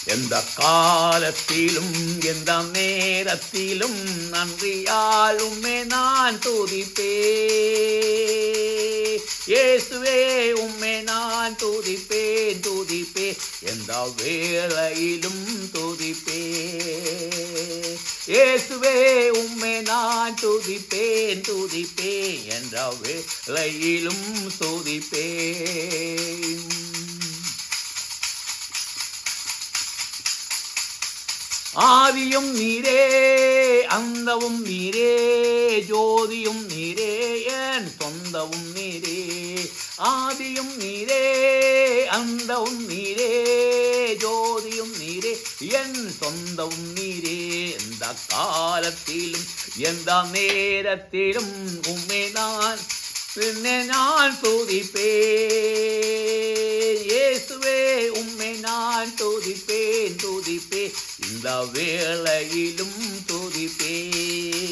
எந்த காலத்திலும் எந்த நேரத்திலும் நன்றியால் உம்மை நான் துதிப்பேன். இயேசுவே உம்மை நான் துதிப்பேன் துதிப்பேன், எந்த வேளையிலும் துதிப்பேன். இயேசுவே உம்மை நான் துதிப்பேன் துதிப்பேன், என்ற வேளையிலும் துதிப்பேன். ஆதியும் நீரே அந்தவும் நீரே, ஜோதியும் நீரே என் சொந்தவும் நீரே. ஆதியும் நீரே அந்தவும் நீரே, ஜோதியும் நீரே என் சொந்தவும் நீரே. எந்த காலத்திலும் எந்த நேரத்திலும் உம்மை நான் துதிப்பேன். இயேசுவே உம்மை நான் துதிப்பேன் துதிப்பேன், இந்த வேளையிலும் துதிப்பேன்.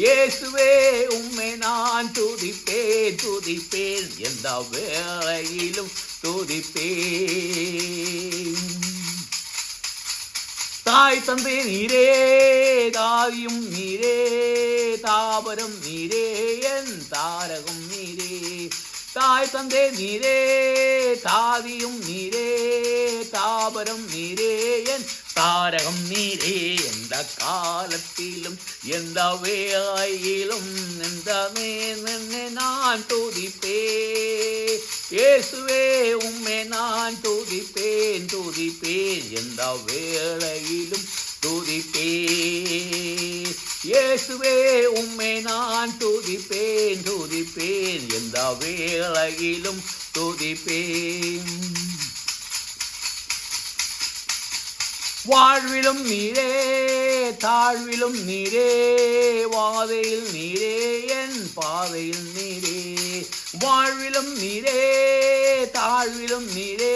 இயேசுவே உம்மை நான் துதிப்பேன் துதிப்பேன், எந்த வேளையிலும் துதிப்பேன். தாய் தந்தை நீரே தாயும் நீரே, தாபரம் நீரே என் தாரகம் நீரே. தாய் தந்தை நீரே தாதியும் நீரே, தாபரம் நீரே என் தாரகம் நீரே. எந்த காலத்திலும் எந்த வேளையிலும் எந்த நான் துதிப்பேன். இயேசுவே உம்மை நான் துதிப்பேன் துதிப்பேன், எந்த வேளையிலும் துதிப்பேன். இயேசுவே உம்மை நான் துதிப்பேன் துதிப்பேன், எந்த வேளையிலும் துதிப்பேன். வாழ்விலும் நீரே தாழ்விலும் நீரே, வாதையில் நீரே என் பாதையில் நீரே. வாழ்விலும் நீரே தாழ்விலும் நீரே,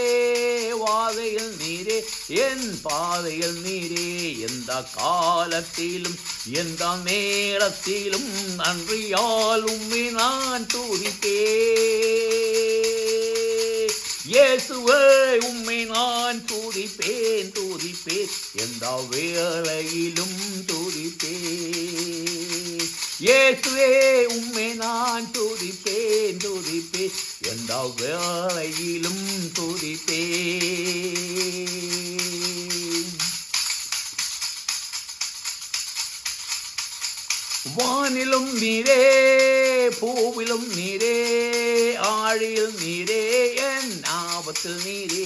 வாதையில் நீரே என் பாதையில் நீரே. எந்த காலத்திலும் எந்த நேரத்திலும் நன்றியால் உம்மை நான் துதிப்பேன். இயேசுவே உம்மை நான் துதிப்பேன் துதிப்பேன், எந்த வேளையிலும் துதிப்பேன். இயேசுவே உம்மை நான் துதிப்பேன் துதிப்பேன், எந்த வேளையிலும் துதிப்பேன். வானிலும் நீரே பூவிலும் நீரே, ஆழியில் நீரே என் ஆபத்தில் நீரே.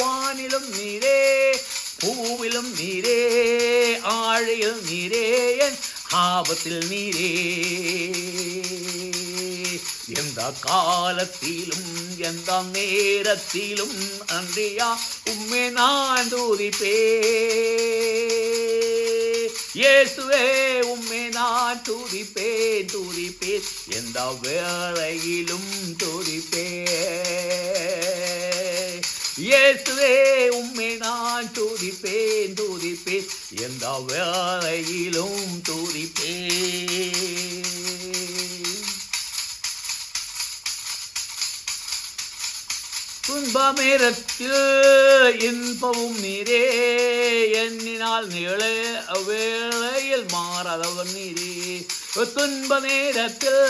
வானிலும் நீரே பூவிலும் நீரே, ஆழியில் நீரே என் ஆபத்தில் நீரே. எந்த காலத்திலும் எந்த நேரத்திலும் அன்றியா உம்மை நான் துதிப்பேன். இயேசுவே உம்மை நான் துதிப்பேன் துதிப்பேன், எந்த வேளையிலும் துதிப்பேன். இயேசுவே உம்மை நான் துதிப்பேன் துதிப்பேன், எந்த வேளையிலும் துதிப்பேன். துன்பமேரத்தில் இன்பமும் நீரே, எண்ணினால் நீள வேளையில் மாறாதவன் நீரே. துன்ப நேரத்தில்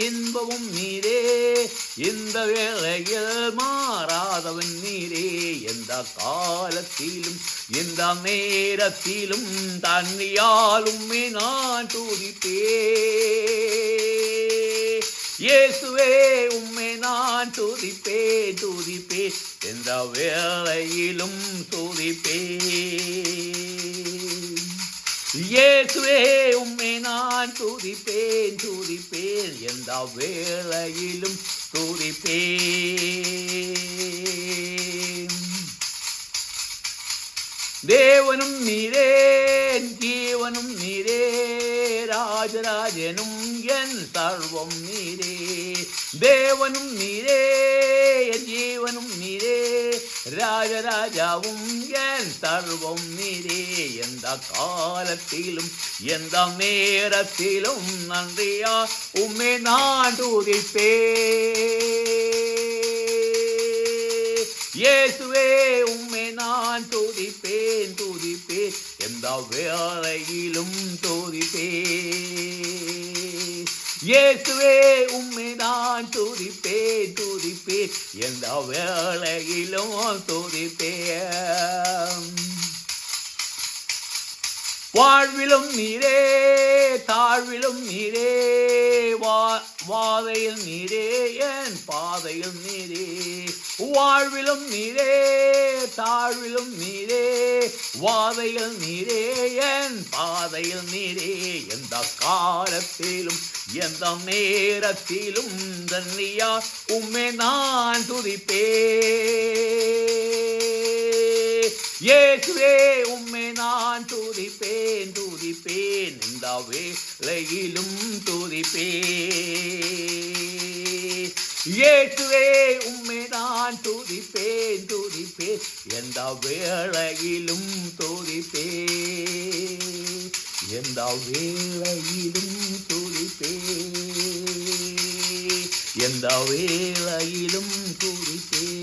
இன்பமும் நீரே, இந்த வேளையில் மாறாதவன் நீரே. எந்த காலத்திலும் எந்த நேரத்திலும் தன்னியால் உம்மை நான் துதிப்பேன். இயேசுவே உம்மை நான் துதிப்பேன் துதிப்பேன், எந்த வேளையிலும் துதிப்பேன். இயேசுவே உம்மை நான் துதிப்பேன் துதிப்பேன், எந்த வேளையிலும் துதிப்பேன். தேவனும் நீரே ஜீவனும் நீரே, ராஜராஜனும் என் சர்வம் நீரே. தேவனும் நீரே ஜீவனும் நீரே, ராஜராஜாவும் என் சர்வம் நீரே. எந்த காலத்திலும் எந்த நேரத்திலும் நன்றியா உம்மை நான் துதிப்பேன். இயேசுவே உம்மை நான் நான் துதிப்பேன் துதிப்பேன் எந்த வேளையிலும் துதிப்பேன் இயேசுவே உம்மை நான் துதிப்பேன் துதிப்பேன் எந்த வேளையிலும் துதிப்பேன் வாழ்விலும் நீரே தாழ்விலும் நீரே வாதையில் நீரே என் பாதையில் நீரே வாழ்விலும் நீரே தாழ்விலும் நீரே வாதையில் நீரே என் பாதையில் நீரே எந்த காலத்திலும் எந்த நேரத்திலும் தன்னியா உம்மை நான் துதிப்பேன் இயேசுவே உம்மை நான் துதிப்பேன் துதிப்பேன் இந்த வேளையிலும் துதிப்பேன் இயேசுவே உம்மை நான் துதிப்பேன் துதிப்பேன் எந்த வேளையிலும் துதிப்பேன் எந்த வேளையிலும் துதிப்பேன் எந்த வேளையிலும் துதிப்பேன்